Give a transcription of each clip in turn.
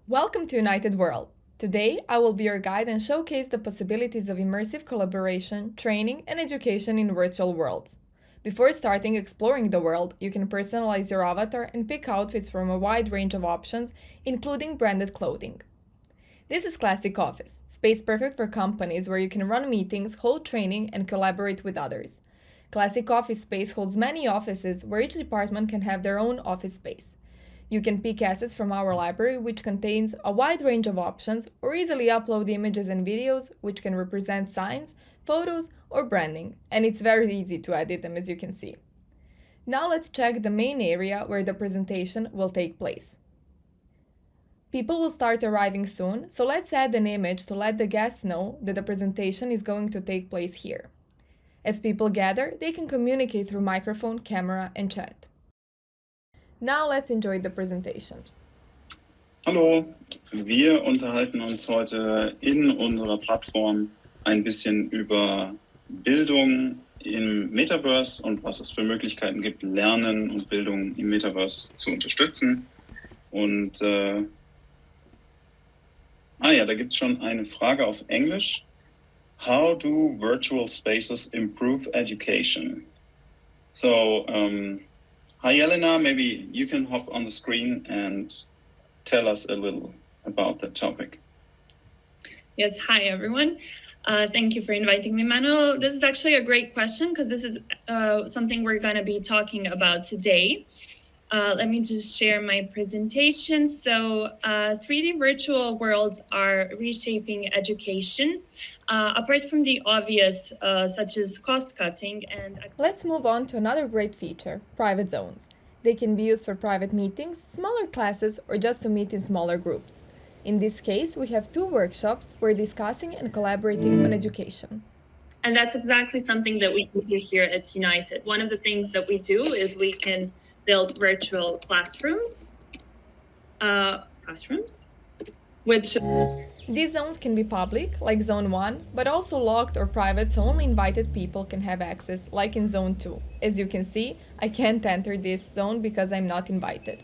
Welcome to UNYTED World. Today, I will be your guide and showcase the possibilities of immersive collaboration, training, and education in virtual worlds. Before starting exploring the world, you can personalize your avatar and pick outfits from a wide range of options, including branded clothing. This is Classic Office, space perfect for companies where you can run meetings, hold training, and collaborate with others. Classic Office Space holds many offices where each department can have their own office space. You can pick assets from our library, which contains a wide range of options, or easily upload images and videos, which can represent signs, photos, or branding, and it's very easy to edit them, as you can see. Now let's check the main area where the presentation will take place. People will start arriving soon, so let's add an image to let the guests know that the presentation is going to take place here. As people gather, they can communicate through microphone, camera, and chat. Now let's enjoy the presentation. Hallo, wir unterhalten uns heute in unserer Plattform ein bisschen über Bildung im Metaverse und was es für Möglichkeiten gibt, Lernen und Bildung im Metaverse zu unterstützen. Und da gibt es schon eine Frage auf Englisch. How do virtual spaces improve education? So, hi Elena, maybe you can hop on the screen and tell us a little about that topic. Yes, hi everyone. Thank you for inviting me, Manuel. This is actually a great question because this is something we're going to be talking about today. Let me just share my presentation. So 3D virtual worlds are reshaping education, apart from the obvious, such as cost cutting and... Let's move on to another great feature, private zones. They can be used for private meetings, smaller classes, or just to meet in smaller groups. In this case, we have 2 workshops where discussing and collaborating on education. And that's exactly something that we can do here at United. One of the things that we do is we can build virtual classrooms, which... These zones can be public, like Zone 1, but also locked or private so only invited people can have access, like in Zone 2. As you can see, I can't enter this zone because I'm not invited.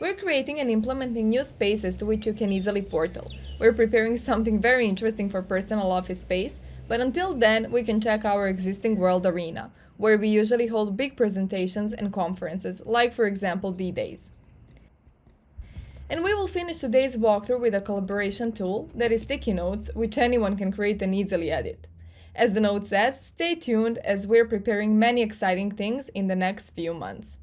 We're creating and implementing new spaces to which you can easily portal. We're preparing something very interesting for personal office space, but until then we can check our existing World Arena, where we usually hold big presentations and conferences, like for example D-Days. And we will finish today's walkthrough with a collaboration tool that is sticky notes, which anyone can create and easily edit. As the note says, stay tuned as we're preparing many exciting things in the next few months.